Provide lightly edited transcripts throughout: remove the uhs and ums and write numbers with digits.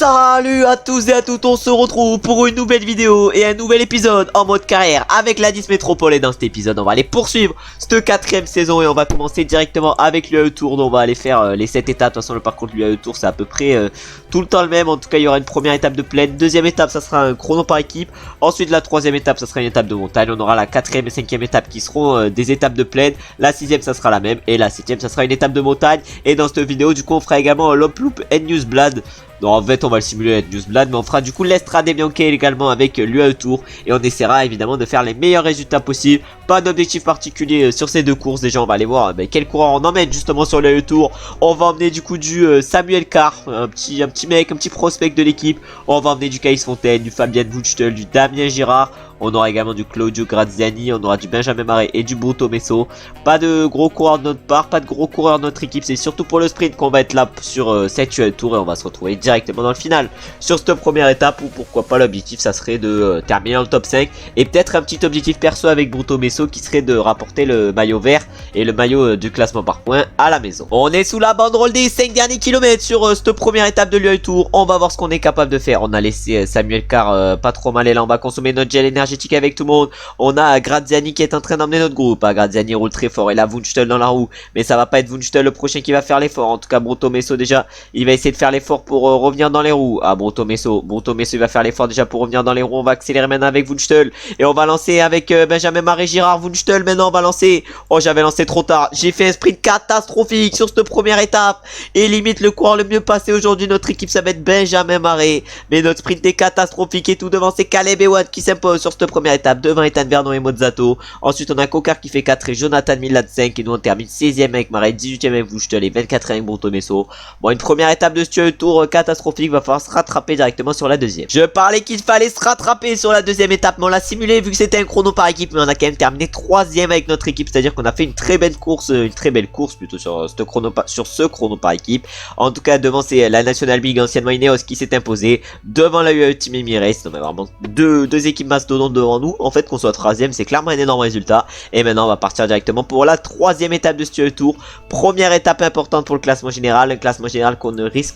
Salut à tous et à toutes, on se retrouve pour une nouvelle vidéo et un nouvel épisode en mode carrière avec la 10 Métropole. Et dans cet épisode on va aller poursuivre cette 4ème saison et on va commencer directement avec l'UAE Tour. Donc on va aller faire les 7 étapes. De toute façon le parcours de l'UAE Tour c'est à peu près tout le temps le même. En tout cas il y aura une première étape de plaine, deuxième étape ça sera un chrono par équipe. Ensuite la troisième étape ça sera une étape de montagne. On aura la 4ème et 5ème étape qui seront des étapes de plaine. La 6ème ça sera la même et la 7ème ça sera une étape de montagne. Et dans cette vidéo du coup on fera également l'Uploop and Newsblad. Non, en fait on va le simuler avec Newsblad, mais on fera du coup l'Estrade Bianche également avec l'UAE Tour. Et on essaiera évidemment de faire les meilleurs résultats possibles. Pas d'objectif particulier sur ces deux courses. Déjà on va aller voir quel coureur on emmène justement sur l'UAE Tour. On va emmener du coup du Samuel Carr, un petit mec, un petit prospect de l'équipe. On va emmener du Kais Fontaine, du Fabian Wutschtel, du Damien Girard. On aura également du Claudio Graziani, on aura du Benjamin Marais et du Bruto Messo. Pas de gros coureurs de notre part, pas de gros coureurs de notre équipe. C'est surtout pour le sprint qu'on va être là sur cette UAE Tour. Et on va se retrouver directement dans le final sur cette première étape. Ou pourquoi pas l'objectif ça serait de terminer dans le top 5. Et peut-être un petit objectif perso avec Bruto Messo qui serait de rapporter le maillot vert et le maillot du classement par points à la maison. On est sous la banderole des 5 derniers kilomètres sur cette première étape de l'UAE Tour. On va voir ce qu'on est capable de faire. On a laissé Samuel Carr pas trop mal et là on va consommer notre gel énergétique avec tout le monde. On a Graziani qui est en train d'emmener notre groupe. Graziani roule très fort et là Wunschtel dans la roue. Mais ça va pas être Wunschtel le prochain qui va faire l'effort. En tout cas Bruto Messo déjà il va essayer de faire l'effort pour revenir dans les roues. Bruto Messo il va faire l'effort déjà pour revenir dans les roues. On va accélérer maintenant avec Wunschtel. Et on va lancer avec Benjamin Marais Girard. Wunschtel maintenant on va lancer. Oh j'avais lancé trop tard. J'ai fait un sprint catastrophique sur cette première étape. Et limite le coureur le mieux passé aujourd'hui notre équipe ça va être Benjamin Marais. Mais notre sprint est catastrophique et tout devant c'est Caleb Ewan qui s'impose sur cette première étape devant Ethan Vernon et Mozzato. Ensuite on a Kokar qui fait 4 et Jonathan Millat 5 et nous on termine 16ème avec Marais, 18ème avec Wutschtel et 24ème avec Bruto Messo. Bon une première étape de ce tour catastrophique, va falloir se rattraper directement sur la deuxième. Je parlais qu'il fallait se rattraper sur la deuxième étape mais on l'a simulé vu que c'était un chrono par équipe, mais on a quand même terminé 3ème avec notre équipe, c'est à dire qu'on a fait une très belle course plutôt sur ce chrono par équipe. En tout cas devant c'est la National Big anciennement Ineos qui s'est imposée, devant la UAE Team Emirates. On a vraiment deux équipes mastodontes devant nous. En fait qu'on soit 3ème c'est clairement un énorme résultat. Et maintenant on va partir directement pour la troisième étape de ce tour. Première étape importante pour le classement général. Un classement général qu'on risque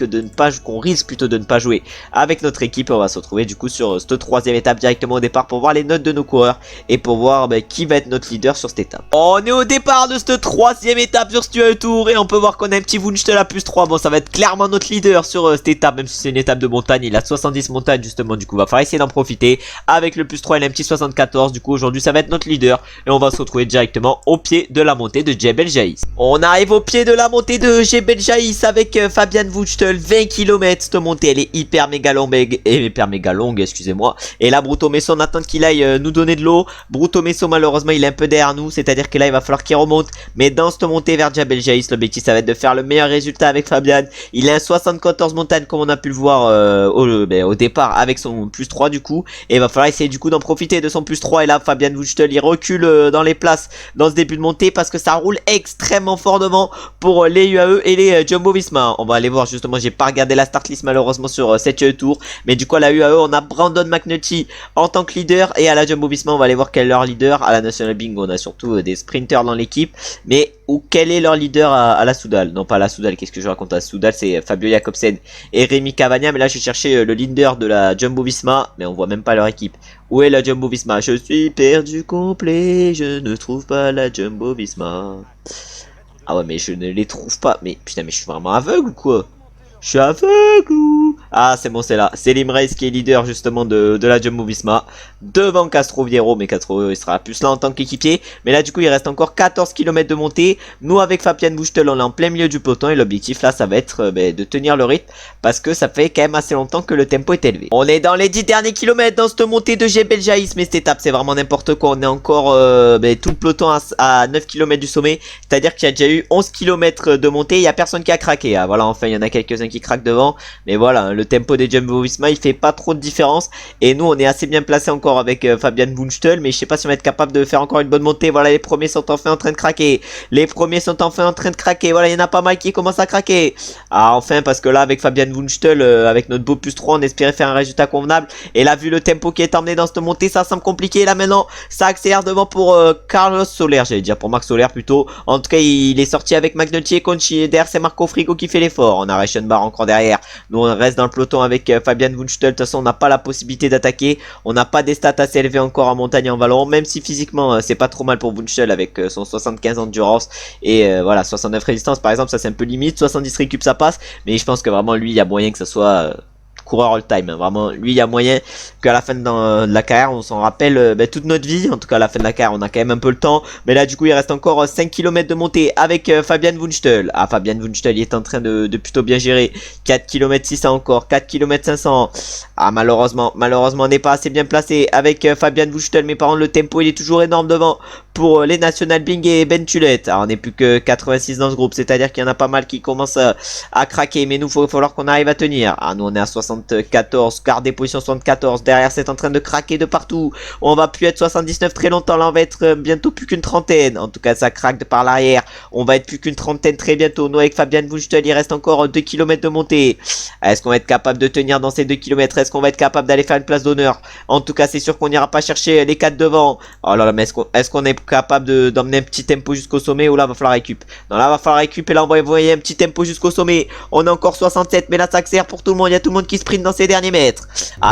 plutôt de ne pas jouer avec notre équipe. On va se retrouver du coup sur cette troisième étape directement au départ pour voir les notes de nos coureurs et pour voir qui va être notre leader sur cette étape. On est au départ de cette troisième étape sur ce tour et on peut voir qu'on a un petit Wunschtel à +3. Bon ça va être clairement notre leader sur cette étape, même si c'est une étape de montagne. Il a 70 montagnes justement, du coup va falloir essayer d'en profiter. Avec le +3 il a un petit 74, du coup aujourd'hui ça va être notre leader et on va se retrouver directement au pied de la montée de Jebel Jaïs. On arrive au pied de la montée de Jebel Jaïs avec Fabian Wutschtel, 20 km. Cette montée elle est hyper méga longue, excusez-moi. Et là Bruto Messo on attend qu'il aille nous donner de l'eau. Bruto Messo malheureusement il est un peu derrière nous, c'est à dire que là il va falloir qu'il remonte. Mais dans cette montée vers Jebel Jaïs l'objectif ça va être de faire le meilleur résultat avec Fabian. Il a un 74 montagnes comme on a pu le voir au départ avec son +3 du coup. Et il va falloir essayer du coup d'en profiter de son +3. Et là Fabian Wutschtel il recule dans les places dans ce début de montée parce que ça roule extrêmement fort devant pour les UAE et les Jumbo Visma. On va aller voir justement, j'ai pas regardé la start list malheureusement sur cette UAE Tour, mais du coup à la UAE on a Brandon McNulty en tant que leader et à la Jumbo Visma on va aller voir quel est leur leader. À la National Bing on a surtout des sprinters dans l'équipe, mais quel est leur leader à la Soudal? Non pas à la Soudal, qu'est-ce que je raconte? À la Soudal c'est Fabio Jakobsen et Rémi Cavagna, mais là je cherchais le leader de la Jumbo Visma mais on voit même pas leur équipe. Où est la Jumbo Visma? Je suis perdu complet, je ne trouve pas la Jumbo Visma. Ah ouais mais je ne les trouve pas. Mais putain mais je suis vraiment aveugle ou quoi? Je suis aveugle ou... Ah c'est bon c'est là, c'est Limrace qui est leader justement de la Jumbo Visma devant Castro Vieiro, mais Castro il sera plus là en tant qu'équipier. Mais là du coup il reste encore 14 km de montée. Nous avec Fabian Wutschtel on est en plein milieu du peloton et l'objectif là ça va être de tenir le rythme parce que ça fait quand même assez longtemps que le tempo est élevé. On est dans les 10 derniers kilomètres dans cette montée de Jebel Jaïs, mais cette étape c'est vraiment n'importe quoi. On est encore tout le peloton à 9 km du sommet, c'est à dire qu'il y a déjà eu 11 km de montée, il n'y a personne qui a craqué. Voilà, enfin il y en a quelques-uns qui craquent devant, mais voilà, le tempo des Jumbo Visma il fait pas trop de différence et nous on est assez bien placé encore avec Fabian Wutschtel, mais je sais pas si on va être capable de faire encore une bonne montée. Voilà, les premiers sont enfin en train de craquer, voilà il y en a pas mal qui commencent à craquer. Ah enfin, parce que là avec Fabian Wutschtel avec notre beau +3 on espérait faire un résultat convenable, et là vu le tempo qui est emmené dans cette montée ça semble compliqué. Là maintenant ça accélère devant pour Carlos Soler, j'allais dire pour Marc Soler plutôt. En tout cas il est sorti avec McNulty et Conchi, et derrière c'est Marco Frigo qui fait l'effort. On a Reichenbach encore derrière, nous on reste dans le peloton avec Fabian Wunschtel. De toute façon, on n'a pas la possibilité d'attaquer. On n'a pas des stats assez élevées encore en montagne et en vallon. Même si physiquement, c'est pas trop mal pour Wunschtel avec son 75 endurance et voilà, 69 résistance par exemple. Ça, c'est un peu limite. 70 récup, ça passe. Mais je pense que vraiment, lui, il y a moyen que ça soit... coureur all time, hein. Vraiment lui il y a moyen qu'à la fin de la carrière on s'en rappelle toute notre vie, en tout cas à la fin de la carrière on a quand même un peu le temps, mais là du coup il reste encore 5 km de montée avec Fabian Wunschtel. Fabian Wunschtel il est en train de plutôt bien gérer, 4 km 600 encore, 4 km 500, malheureusement on n'est pas assez bien placé avec Fabian Wunschtel, mais par contre le tempo il est toujours énorme devant pour les National Bing et Ben Tulette. Alors on n'est plus que 86 dans ce groupe, c'est à dire qu'il y en a pas mal qui commencent à craquer, mais nous il va falloir qu'on arrive à tenir. Nous on est à 74, garder position 74, derrière c'est en train de craquer de partout, on va plus être 79 très longtemps, là on va être bientôt plus qu'une trentaine, en tout cas ça craque de par l'arrière, on va être plus qu'une trentaine très bientôt. Nous avec Fabian Wunschtel il reste encore 2 km de montée, est-ce qu'on va être capable de tenir dans ces 2 km, est-ce qu'on va être capable d'aller faire une place d'honneur? En tout cas c'est sûr qu'on n'ira pas chercher les 4 devant. Oh là là, mais est-ce qu'on est capable d'emmener un petit tempo jusqu'au sommet, ou là va falloir récup? Non, là va falloir récup, et là on va envoyer un petit tempo jusqu'au sommet. On est encore 67, mais là ça accélère pour tout le monde, il y a tout le monde qui sprint dans ces derniers mètres.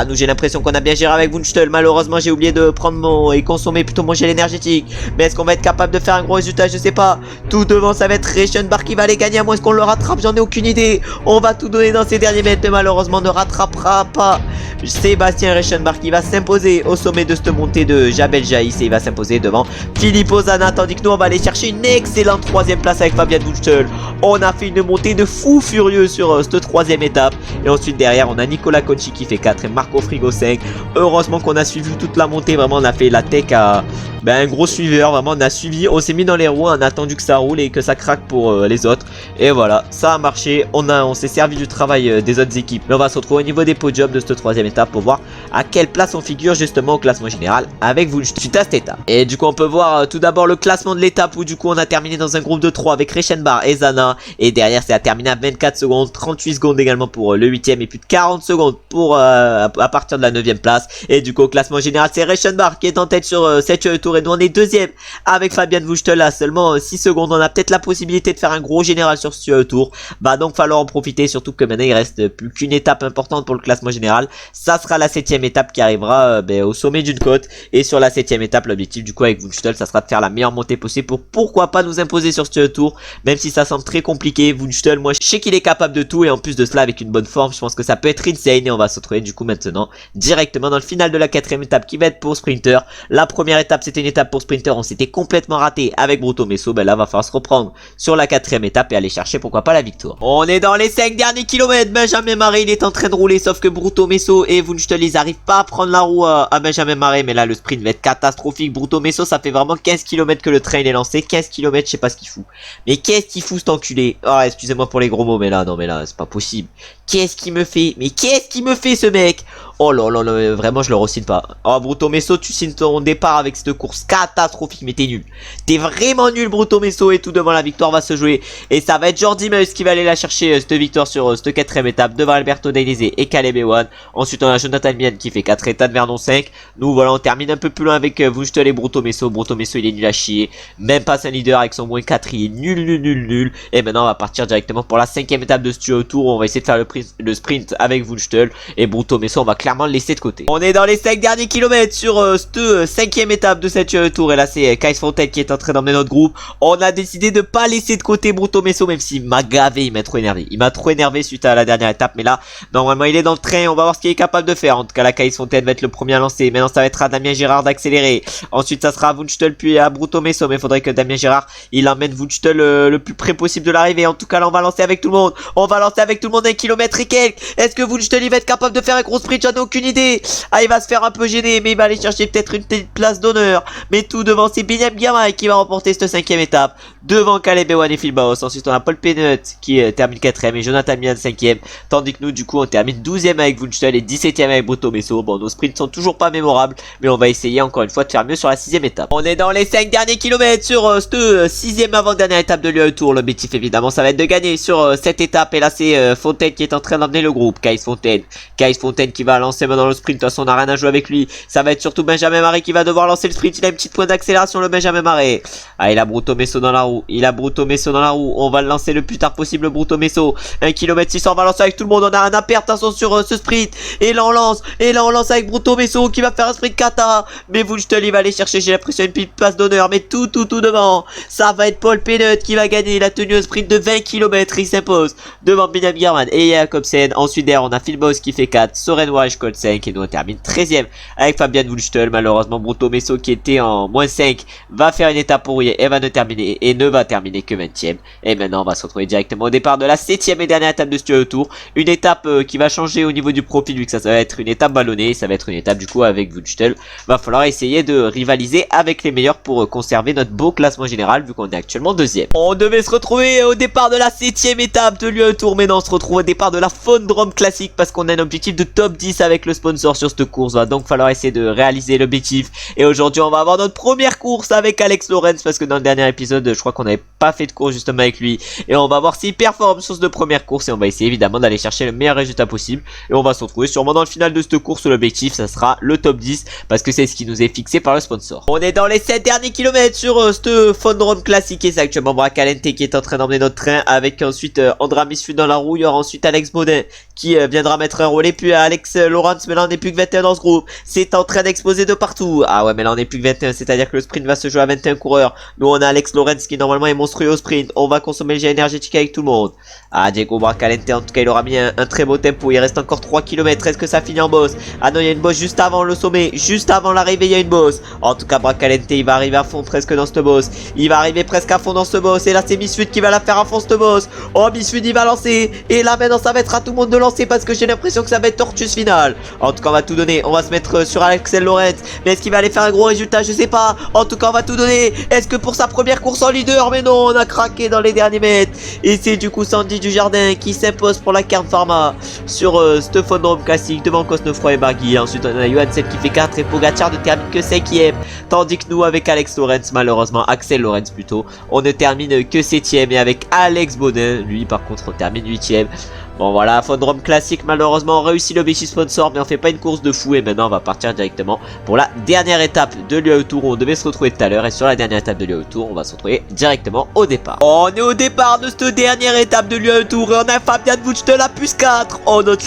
Nous j'ai l'impression qu'on a bien géré avec Wunschtel, malheureusement j'ai oublié de prendre et consommer plutôt mon gel énergétique, mais est-ce qu'on va être capable de faire un gros résultat? Je sais pas. Tout devant ça va être Reichenbach qui va les gagner, à moins qu'on le rattrape, j'en ai aucune idée. On va tout donner dans ces derniers mètres, mais malheureusement ne rattrapera pas Sébastien Reichenbach qui va s'imposer au sommet de cette montée de Jabel Jaïs, et il va s'imposer devant Philippe Ozana, tandis que nous on va aller chercher une excellente 3ème place avec Fabian Wunschtel. On a fait une montée de fou furieux sur cette 3ème étape, et ensuite derrière on a Nicolas Conchi qui fait 4 et Marco Frigo 5. Heureusement qu'on a suivi toute la montée, vraiment on a fait la tech à un gros suiveur, vraiment on a suivi, on s'est mis dans les roues, on a attendu que ça roule et que ça craque pour les autres, et voilà, ça a marché, on s'est servi du travail des autres équipes. Mais on va se retrouver au niveau des podiums de cette 3ème étape pour voir à quelle place on figure justement au classement général avec vous suite à cette étape. Et du coup on peut voir tout d'abord le classement de l'étape, où du coup on a terminé dans un groupe de 3 avec Reichenbach et Zana, et derrière c'est à terminer à 24 secondes, 38 secondes également pour le 8ème, et plus de 40 secondes pour à partir de la 9ème place. Et du coup au classement général c'est Reichenbach qui est en tête sur cette tour, et nous on est 2ème avec Fabian Wunschtel à seulement 6 secondes. On a peut-être la possibilité de faire un gros général sur ce tour, donc falloir en profiter, surtout que maintenant il reste plus qu'une étape importante pour le classement général, ça sera la 7ème étape qui arrivera au sommet d'une côte. Et sur la 7ème étape l'objectif du coup avec Wunschtel ça sera de faire la meilleure montée possible pour pourquoi pas nous imposer sur ce tour, même si ça semble très compliqué. Wunschtel, moi je sais qu'il est capable de tout, et en plus de cela avec une bonne forme je pense que ça peut être insane. Et on va se retrouver du coup maintenant directement dans le final de la 4ème étape qui va être pour sprinter. La première étape c'était une étape pour sprinter, on s'était complètement raté avec Bruto Messo, là va falloir se reprendre sur la 4ème étape et aller chercher pourquoi pas la victoire. On est dans les 5 derniers kilomètres, Benjamin Maré il est en train de rouler, sauf que Bruto Messo et Wunschtel ils arrivent pas à prendre la roue à Benjamin Maré, mais là le sprint va être catastrophique. Bruto Messo ça fait vraiment 15 km que le train il est lancé, 15 km je sais pas ce qu'il fout, mais qu'est-ce qu'il fout cet enculé? Excusez-moi pour les gros mots, mais là non, mais là c'est pas possible. Qu'est-ce qu'il me fait? Mais qu'est-ce qu'il me fait ce mec? Oh là là là, vraiment je le re-signe pas. Bruto Messo, tu signes ton départ avec cette course catastrophique, mais t'es nul. T'es vraiment nul Bruto Messo, et tout devant la victoire va se jouer. Et ça va être Jordi Meus qui va aller la chercher cette victoire sur cette 4ème étape devant Alberto Dainese et Caleb Ewan. Ensuite on a Jonathan Mien qui fait 4 étapes, Vernon 5. Nous voilà on termine un peu plus loin avec Wunschtel et Bruto Messo. Bruto Messo il est nul à chier, même pas un leader avec son moins 4, il est nul. Et maintenant on va partir directement pour la 5ème étape de ce tour, on va essayer de faire le sprint avec Wunschtel, et Bruto Messo on va clairement le laisser de côté. On est dans les 5 derniers kilomètres sur cette 5ème étape de cette tour, et là c'est Kais Fontaine qui est en train d'emmener notre groupe. On a décidé de pas laisser de côté Bruto Messo, même s'il m'a gavé, il m'a trop énervé. Il m'a trop énervé suite à la dernière étape, mais là normalement il est dans le train, on va voir ce qu'il est capable de faire. En tout cas la Kais Fontaine va être le premier à lancer, maintenant ça va être à Damien Gérard d'accélérer, ensuite ça sera à Wunschtel puis à Bruto Messo, mais il faudrait que Damien Gérard il emmène Wunschtel le plus près possible de l'arrivée. En tout cas là on va lancer avec tout le monde, un kilomètre et quelques. Est-ce que Wunschtel il va être capable de faire un gros sprint? J'en ai aucune idée. Il va se faire un peu gêner, mais il va aller chercher peut-être une petite place d'honneur. Mais tout devant c'est Binyam Girmay qui va remporter cette 5ème étape devant Caleb Ewan et Phil Baos. Ensuite on a Paul Penut qui termine 4ème et Jonathan Mian 5ème, tandis que nous du coup on termine 12ème avec Wunschtel et 17ème avec Bruto Messo. Bon, nos sprints sont toujours pas mémorables, mais on va essayer encore une fois de faire mieux sur la 6ème étape. On est dans les 5 derniers kilomètres sur cette 6ème avant-dernière étape de l'UAE Tour. L'objectif évidemment ça va être de gagner sur cette étape, et là c'est Fontaine qui est en train d'emmener le groupe. Kais Fontaine qui va lancer maintenant le sprint. De toute façon, on n'a rien à jouer avec lui. Ça va être surtout Benjamin Maré qui va devoir lancer le sprint. Il a une petite pointe d'accélération, le Benjamin Maré. Ah, il a Bruto Messo dans la roue. On va le lancer le plus tard possible, Bruto Messo. 1 km 600, on va lancer avec tout le monde. On a rien à perdre, attention sur ce sprint. Et là, on lance avec Bruto Messo qui va faire un sprint kata. Mais Wunschtel, il va aller chercher, j'ai l'impression, une petite place d'honneur. Mais tout devant. Ça va être Paul Penut qui va gagner. Il a tenu un sprint de 20 km. Il s'impose devant Benjamin Garman et Jacobsen. Ensuite, derrière, on a Phil Boss qui fait 4. Soren Walsh, code 5. Et nous, on termine 13ème avec Fabian Wunschtel. Malheureusement, Bruto Messo qui était en moins 5 va faire une étape pourrie et ne va terminer que 20ème. Et maintenant, on va se retrouver directement au départ de la 7ème et dernière étape de ce tour. Une étape qui va changer au niveau du profil, vu que ça va être une étape ballonnée. Ça va être une étape du coup avec Wunschtel. Va falloir essayer de rivaliser avec les meilleurs pour conserver notre beau classement général, vu qu'on est actuellement 2ème. On devait se retrouver au départ de la 7ème étape de l'UAE Tour, mais non, on se retrouve au départ de la Fondrome Classique parce qu'on a un objectif de top 10 avec le sponsor sur cette course. Va donc falloir essayer de réaliser l'objectif. Et aujourd'hui, on va avoir notre première course avec Alex Lorenz parce que dans le dernier épisode, je crois qu'on n'avait pas fait de course justement avec lui. Et on va voir s'il performe sur cette première course et on va essayer évidemment d'aller chercher le meilleur résultat possible. Et on va se retrouver sûrement dans le final de cette course. L'objectif, ça sera le top 10 parce que c'est ce qui nous est fixé par le sponsor. On est dans les 7 derniers kilomètres sur cette Fondrome Classique et c'est actuellement Bracalente qui est en train d'emmener notre train avec ensuite Andra Misfud dans la roue. Il y aura ensuite Alex Baudin qui viendra mettre un relais, puis Alex Lawrence, mais là on n'est plus que 21 dans ce groupe. C'est en train d'exploser de partout. Ah ouais, mais là on n'est plus que 21, c'est-à-dire que le sprint va se jouer à 21 coureurs. Nous on a Alex Lawrence qui normalement est monstrueux au sprint. On va consommer le jet énergétique avec tout le monde. Ah, Diego Bracalente, en tout cas il aura mis un très beau tempo. Il reste encore 3 km, est-ce que ça finit en boss? Ah non, il y a une boss juste avant le sommet, juste avant l'arrivée il y a une boss. En tout cas Bracalente il va arriver à fond presque dans ce boss. Il va arriver presque à fond dans ce boss. Et là c'est Misfud qui va la faire à fond ce boss. Oh, Misfud il va lancer. Et là maintenant ça va être à tout le monde de lancer parce que j'ai l'impression que ça va être Tortus final. En tout cas on va tout donner. On va se mettre sur Axel Lawrence. Mais est-ce qu'il va aller faire un gros résultat? Je sais pas. En tout cas on va tout donner. Est-ce que pour sa première course en leader? Mais non, on a craqué dans les derniers mètres. Et c'est du coup Sandy Dujardin qui s'impose pour la Kern Pharma sur ce Fondrome Classique devant Cosnefroy et Barguil. Ensuite on a Johansen qui fait 4 et Pogacar ne termine que 5ème. Tandis que nous avec Alex Lawrence, malheureusement Axel Lawrence plutôt, on ne termine que 7ème. Et avec Alex Baudin, lui par contre on termine 8ème. Bon voilà, Fondrome Classique, malheureusement on réussit l'objectif sponsor, mais on fait pas une course de fou. Et maintenant on va partir directement pour la dernière étape de l'UAE Tour où on devait se retrouver tout à l'heure. Et sur la dernière étape de l'UAE Tour, on va se retrouver directement au départ. On est au départ de cette dernière étape de l'UAE Tour et on a Fabian Wunschtel à plus 4. Oh, notre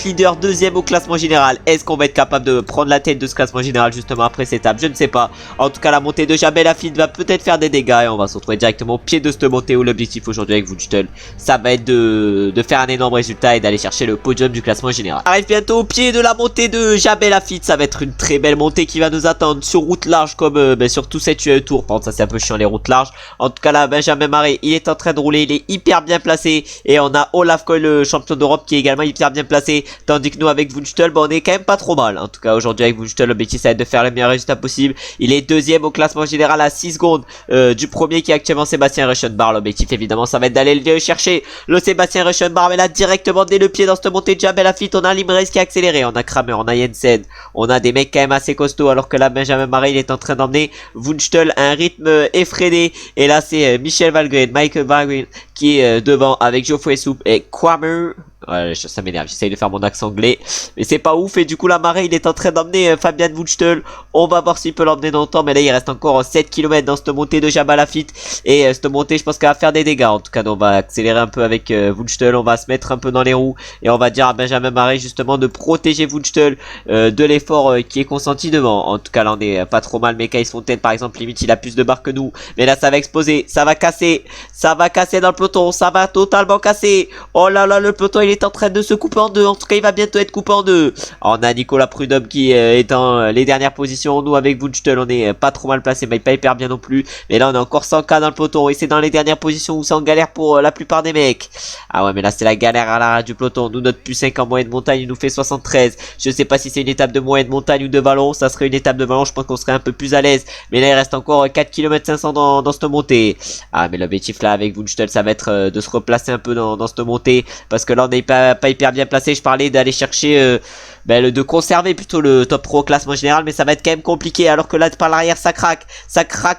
leader deuxième au classement général. Est-ce qu'on va être capable de prendre la tête de ce classement général justement après cette étape? Je ne sais pas. En tout cas la montée de Jabel Lafitte va peut-être faire des dégâts et on va se retrouver directement au pied de cette montée où l'objectif aujourd'hui avec Wunschtel, ça va être de faire un énorme résultat et d'aller chercher le podium du classement général. On arrive bientôt au pied de la montée de Jabel Lafitte. Ça va être une très belle montée qui va nous attendre sur route large comme sur tout cette UAE Tour. Par contre ça c'est un peu chiant les routes larges. En tout cas là Benjamin Maré il est en train de rouler, il est hyper bien placé. Et on a Olaf Koy le champion d'Europe qui est également hyper bien placé. Tandis que nous avec Wunschtel on est quand même pas trop mal. En tout cas aujourd'hui avec Wunschtel l'objectif ça va être de faire le meilleur résultat possible. Il est deuxième au classement général à 6 secondes du premier qui est actuellement Sébastien Reichenbach. L'objectif évidemment ça va être d'aller le chercher le Sébastien Reichenbach, mais là directement dès le pied dans cette montée de Jabel Lafitte. On a Limrez qui a accéléré, on a Kramer, on a Jensen, on a des mecs quand même assez costauds, alors que là Benjamin Maré il est en train d'emmener Wunschtel à un rythme effréné. Et là c'est Michel Valgren, Michael Valgren qui est devant avec Geoffrey Soup et Kramer. Ouais, ça m'énerve, j'essaye de faire mon accent anglais, mais c'est pas ouf. Et du coup la Maré il est en train d'emmener Fabian Wunschtel. On va voir s'il peut l'emmener dans le temps, mais là il reste encore 7 km dans cette montée de Jabal Lafitte. Et cette montée je pense qu'elle va faire des dégâts. En tout cas on va accélérer un peu avec Wunschtel. On va se mettre un peu dans les roues et on va dire à Benjamin Maré justement de protéger Wunschtel de l'effort qui est consenti devant. En tout cas là on est pas trop mal. Mekaïs Fontaine par exemple, limite il a plus de barres que nous, mais là ça va exploser, ça va casser dans le peloton, ça va totalement casser. Oh là là, le peloton il est en train de se couper en deux. En tout cas il va bientôt être coupé en deux. On a Nicolas Prudhomme qui est dans les dernières positions. Nous avec Wunschtel on est pas trop mal placé, mais pas hyper bien non plus. Mais là on a encore 100k dans le peloton et c'est dans les dernières positions où c'est en galère pour la plupart des mecs. Ah ouais, mais là c'est la galère à l'arrière du peloton. Nous notre plus 5 en moyenne montagne il nous fait 73. Je sais pas si c'est une étape de moyenne montagne ou de vallon. Ça serait une étape de vallon, je pense qu'on serait un peu plus à l'aise. Mais là il reste encore 4 km 500 dans cette montée. Ah mais l'objectif là avec Wunschtel ça va être de se replacer un peu dans cette montée, parce que là on n'est pas hyper bien placé. Je parlais d'aller chercher de conserver plutôt le top 3 au classement général, mais ça va être quand même compliqué, alors que là par l'arrière ça craque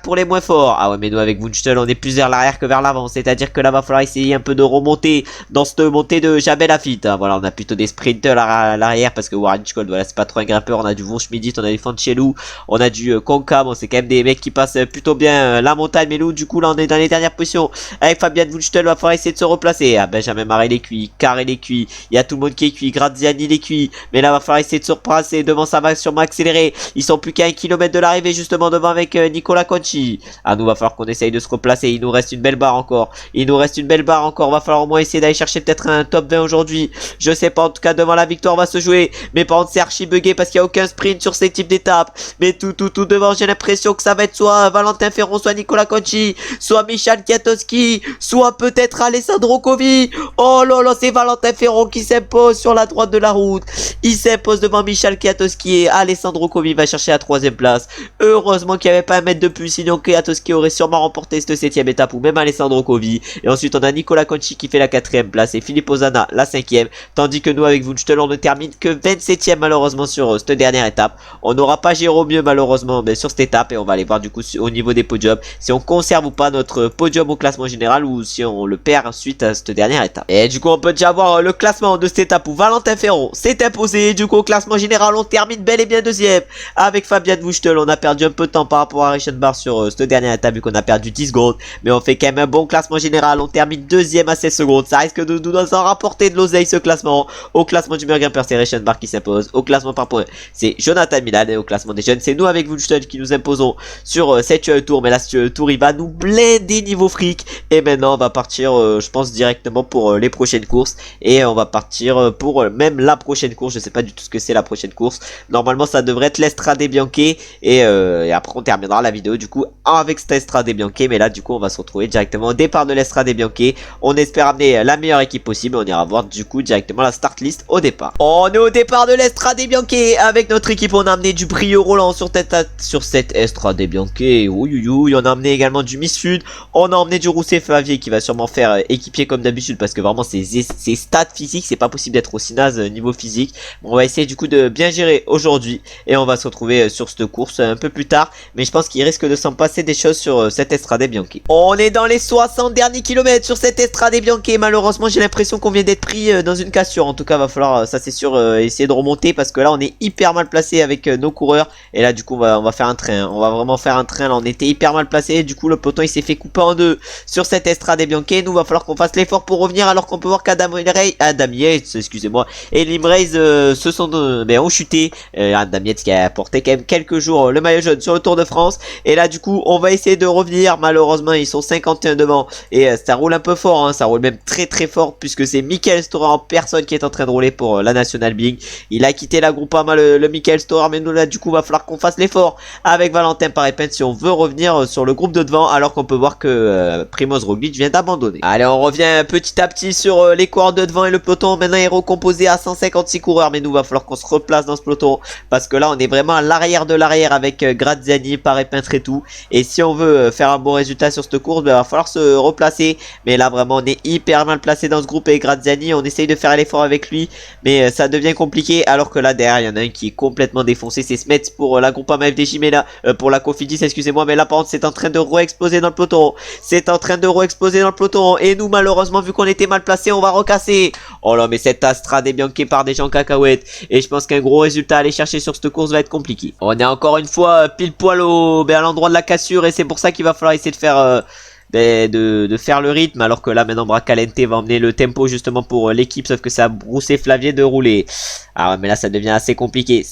pour les moins forts. Ah ouais, mais nous avec Wunschtel on est plus vers l'arrière que vers l'avant, c'est-à-dire que là va falloir essayer un peu de remonter dans cette montée de Jabel Lafitte, hein. Voilà, on a plutôt des sprinters à l'arrière parce que Warren Scholl, voilà, c'est pas trop un grimpeur. On a du Von Schmidit, on a du Fanchelou, on a du Konka, bon c'est quand même des mecs qui passent plutôt bien la montagne, mais nous du coup là on est dans les dernières positions avec Fabian Wunschtel, va falloir essayer de se replacer. Ah, Benjamin Marais les cuits, Carré les cuits, il y a tout le monde qui est cuit, Graziani les cuits, mais là va falloir essayer de se replacer devant, ça va sûrement accélérer, ils sont plus qu'à 1 km de l'arrivée justement devant avec Nicolas Conchi. Ah, nous va falloir qu'on essaye de se replacer, il nous reste une belle barre encore, va falloir au moins essayer d'aller chercher peut-être un top 20 aujourd'hui, je sais pas, en tout cas devant la victoire va se jouer, mais par contre c'est archi bugué parce qu'il n'y a aucun sprint sur ces types d'étapes, mais tout devant, j'ai l'impression que ça va être soit Valentin Ferron, soit Nicolas Conchi, soit Michal Kwiatkowski, soit peut-être Alessandro Covi. Oh là là, c'est Valentin Ferron qui s'impose sur la droite de la route, il s'impose devant Michal Kwiatkowski et Alessandro Covi va chercher la 3ème place. Heureusement qu'il n'y avait pas un mètre de plus, sinon Kwiatkowski aurait sûrement remporté cette 7ème étape, ou même Alessandro Covi. Et ensuite on a Nicolas Conchi qui fait la 4ème place et Philippe Ozana la 5ème, tandis que nous avec Wunschtel on ne termine que 27ème malheureusement sur cette dernière étape. On n'aura pas Jérôme Mieux malheureusement mais sur cette étape, et on va aller voir du coup au niveau des podiums si on conserve ou pas notre podium au classement général ou si on le perd suite à cette dernière étape. Et du coup on peut déjà voir le classement de cette étape où Valentin Ferron s'est imposé. Du coup au classement général on termine bel et bien 2ème avec Fabian Wunschtel. On a perdu un peu de temps par rapport à Reichenbach sur cette dernière étape vu qu'on a perdu 10 secondes, mais on fait quand même un bon classement général. On termine 2ème à 16 secondes, ça risque de nous en rapporter de l'oseille ce classement. Au classement du meilleur grimpeur c'est Reichenbach qui s'impose, au classement par points c'est Jonathan Milan, et au classement des jeunes c'est nous avec Wunschtel qui nous imposons sur cette tour. Mais là ce tour il va nous blinder niveau fric, et maintenant on va partir je pense directement pour les prochaines courses, et on va partir pour même la prochaine course. Je sais pas du tout ce que c'est la prochaine course, normalement ça devrait être l'Estrade Bianche, et après on terminera la vidéo du coup avec cette Estrade Bianche. Mais là du coup on va se retrouver directement au départ de l'Estrade Bianche. On espère amener la meilleure équipe possible, on ira voir du coup directement la start list au départ. On est au départ de l'Estrade Bianche avec notre équipe. On a amené du Brio Roland sur cette Estrade Bianche. Oui, on a amené également du Miss Sud, on a emmené du Rousset Flavier qui va sûrement faire équipier comme d'habitude parce que vraiment ses stats physiques c'est pas possible d'être aussi naze niveau physique. Bon, on va essayer du coup de bien gérer aujourd'hui et on va se retrouver sur cette course un peu plus tard, mais je pense qu'il risque de s'en passer des choses sur cette Estrade Bianche. On est dans les 60 derniers kilomètres sur cette Estrade Bianche. Malheureusement j'ai l'impression qu'on vient d'être pris dans une cassure, en tout cas va falloir, ça c'est sûr, essayer de remonter parce que là on est hyper mal placé avec nos coureurs, et là du coup on va faire un train, on va vraiment faire un train. Là on était hyper mal placé, du coup le peloton il s'est fait couper en deux sur cette Estrade Bianche. Nous va falloir qu'on fasse l'effort pour revenir, alors qu'on peut voir qu'Adam Yates, excusez-moi, et Limrace se sont ont chuté. Adam Yates qui a porté quand même quelques jours le maillot jaune sur le Tour de France, et là du coup on va essayer de revenir. Malheureusement ils sont 51 devant, et ça roule un peu fort, hein, ça roule même très fort puisque c'est Michael Storer en personne qui est en train de rouler pour la National Big. Il a quitté la Groupama le Michael Storer, mais nous là du coup va falloir qu'on fasse l'effort avec Valentin Paré-Pennes si on veut revenir sur le groupe de devant, alors qu'on peut voir que Primoz Roglic vient d'abandonner. Allez, on revient petit à petit sur les coureurs de devant, et le peloton maintenant est recomposé à 156 coureurs, mais nous va falloir qu'on se replace dans ce peloton parce que là on est vraiment à l'arrière de l'arrière avec Graziani, Paré-Pennes et tout, et si on veut faire un bon résultat sur cette course, va falloir se replacer. Mais là vraiment on est hyper mal placé dans ce groupe, et Graziani on essaye de faire l'effort avec lui, mais ça devient compliqué, alors que là derrière il y en a un qui est complètement défoncé, c'est Smets pour la Groupama FDJ, mais là pour la Cofidis excusez-moi, mais là par contre c'est en train de re-exploser dans le peloton, et nous malheureusement vu qu'on était mal placé on va recasser. Oh là, mais cette Estrade Bianche par des gens cacahuètes, et je pense qu'un gros résultat à aller chercher sur cette course va être compliqué. On est encore une fois pile poil à l'endroit de la cassure, et c'est pour ça qu'il va falloir essayer de faire de faire le rythme, alors que là maintenant Bracalente va emmener le tempo justement pour l'équipe, sauf que ça a Rousset Flavier de rouler. Ah ouais, mais là ça devient assez compliqué,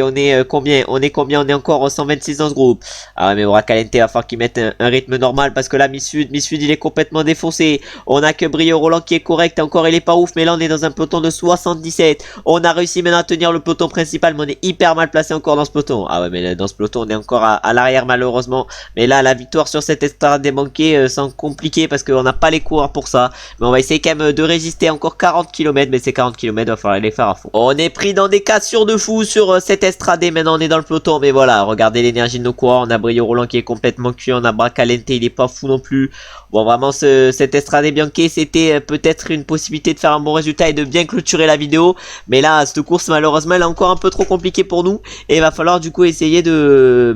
on est combien, on est encore 126 dans ce groupe. Ah ouais, mais Bracalente va falloir qu'il mette un rythme normal parce que là Miss Sud il est complètement défoncé. On a que Brio Roland qui est correct, encore il est pas ouf, mais là on est dans un peloton de 77. On a réussi maintenant à tenir le peloton principal, mais on est hyper mal placé encore dans ce peloton. Ah ouais, mais là, dans ce peloton on est encore à l'arrière malheureusement, mais là la victoire sur cette Estrade débanquer sans compliquer parce qu'on n'a pas les coureurs pour ça. Mais on va essayer quand même de résister encore 40 km, mais ces 40 km, il va falloir les faire à fond. On est pris dans des cassures de fou sur cette estradée, maintenant on est dans le peloton, mais voilà, regardez l'énergie de nos coureurs. On a Brio Roland qui est complètement cuit, on a Bracalente, il est pas fou non plus. Bon, vraiment, cette Estrade Bianchi, c'était peut-être une possibilité de faire un bon résultat et de bien clôturer la vidéo. Mais là, cette course, malheureusement, elle est encore un peu trop compliquée pour nous. Et il va falloir du coup essayer de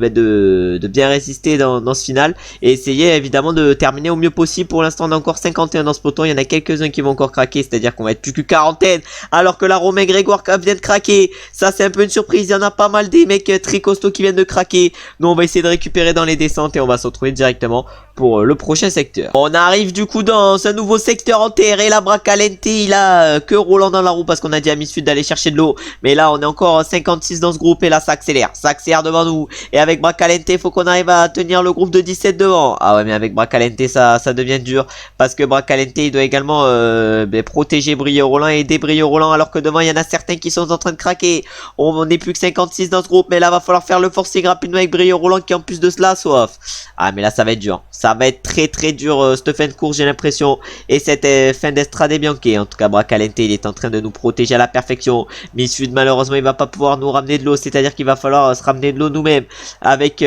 bien résister dans ce final. Et essayer évidemment de terminer au mieux possible. Pour l'instant, on a encore 51 dans ce peloton. Il y en a quelques-uns qui vont encore craquer. C'est-à-dire qu'on va être plus que quarantaine. Alors que la Romain Grégoire vient de craquer. Ça, c'est un peu une surprise. Il y en a pas mal des mecs très costauds qui viennent de craquer. Nous, on va essayer de récupérer dans les descentes. Et on va se retrouver directement pour le prochain secteur. On arrive du coup dans un nouveau secteur en terre. Et la Bracalente, il a que Roland dans la roue parce qu'on a dit à Miss Sud d'aller chercher de l'eau. Mais là, on est encore 56 dans ce groupe. Et là, ça accélère. Ça accélère devant nous. Et avec Bracalente, il faut qu'on arrive à tenir le groupe de 17 devant. Ah ouais, mais avec Bracalente, ça devient dur. Parce que Bracalente, il doit également protéger Brio Roland et aider Brio Roland. Alors que devant, il y en a certains qui sont en train de craquer. On n'est plus que 56 dans ce groupe. Mais là, va falloir faire le forcing rapidement avec Brio Roland qui en plus de cela soif. Ah, mais là, ça va être dur. Ça va être très dur cette fin de course, j'ai l'impression. Et cette fin d'Estrade Bianchi. En tout cas, Bracalente, il est en train de nous protéger à la perfection. Miss Sud, malheureusement, il va pas pouvoir nous ramener de l'eau. C'est-à-dire qu'il va falloir se ramener de l'eau nous-mêmes. Avec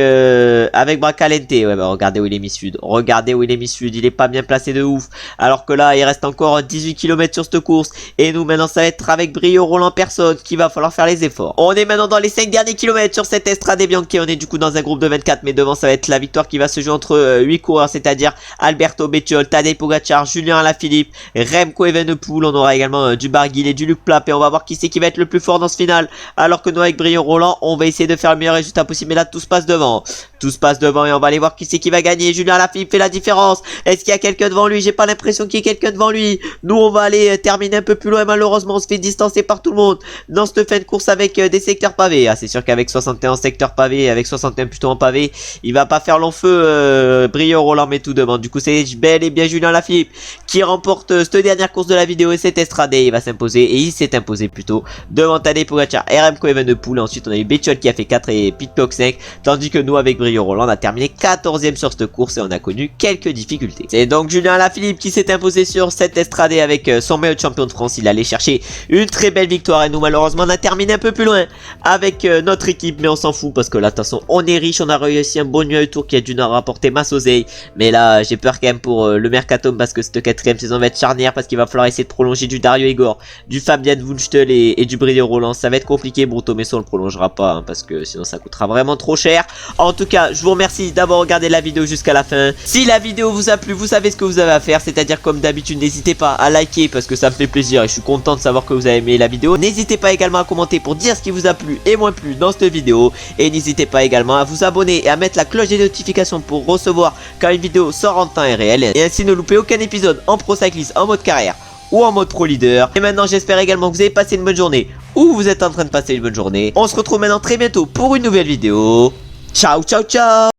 Bracalente. Ouais, bah, regardez où il est Miss Sud. Regardez où il est Miss Sud. Il est pas bien placé de ouf. Alors que là, il reste encore 18 km sur cette course. Et nous, maintenant, ça va être avec Brio Roland personne qu'il va falloir faire les efforts. On est maintenant dans les 5 derniers kilomètres sur cette Estrade Bianchi. On est du coup dans un groupe de 24. Mais devant, ça va être la victoire qui va se jouer entre 8 coureurs. C'est-à-dire Alberto Bettiol, Tadej Pogacar, Julien Alaphilippe, Remco Evenepoel. On aura également du Barguil et du Luc Plapp. Et on va voir qui c'est qui va être le plus fort dans ce final. Alors que nous, avec Brio Roland, on va essayer de faire le meilleur résultat possible. Mais là, tout se passe devant. Tout se passe devant et on va aller voir qui c'est qui va gagner. Julien Alaphilippe fait la différence. Est-ce qu'il y a quelqu'un devant lui? J'ai pas l'impression qu'il y ait quelqu'un devant lui. Nous, on va aller terminer un peu plus loin. Malheureusement, on se fait distancer par tout le monde dans cette fin de course avec des secteurs pavés. Ah, c'est sûr qu'avec 61 secteurs pavés, avec 61 plutôt en pavé, il va pas faire long feu Brio Roland, mais tout devant. Du coup, c'est bel et bien Julien Alaphilippe qui remporte cette dernière course de la vidéo et cette Estrade. Il va s'imposer et il s'est imposé plutôt devant Tadej Pogacar et Remco Evenepoel. Ensuite, on a eu Bettiol qui a fait 4 et Pidcock 5. Tandis que nous, avec Brio Roland, on a terminé 14e sur cette course et on a connu quelques difficultés. C'est donc Julien Alaphilippe qui s'est imposé sur cette Estrade avec son maillot de champion de France. Il allait chercher une très belle victoire et nous, malheureusement, on a terminé un peu plus loin avec notre équipe. Mais on s'en fout parce que là, de toute façon, on est riche. On a réussi un bon tour qui a dû nous rapporter masse oseille. Mais là, j'ai peur quand même pour le Mercatum parce que cette 4ème saison va être charnière parce qu'il va falloir essayer de prolonger du Dario Igor, du Fabian Wunschtel et du Brio Roland. Ça va être compliqué. Bruto Messo, on le prolongera pas hein, parce que sinon ça coûtera vraiment trop cher. En tout cas, je vous remercie d'avoir regardé la vidéo jusqu'à la fin. Si la vidéo vous a plu, vous savez ce que vous avez à faire, c'est-à-dire comme d'habitude, n'hésitez pas à liker parce que ça me fait plaisir et je suis content de savoir que vous avez aimé la vidéo. N'hésitez pas également à commenter pour dire ce qui vous a plu et moins plu dans cette vidéo. Et n'hésitez pas également à vous abonner et à mettre la cloche des notifications pour recevoir quand une vidéo sort en temps réel et ainsi ne louper aucun épisode en Pro Cyclist en mode carrière ou en mode Pro Leader. Et maintenant, j'espère également que vous avez passé une bonne journée ou vous êtes en train de passer une bonne journée. On se retrouve maintenant très bientôt pour une nouvelle vidéo. Ciao, ciao, ciao!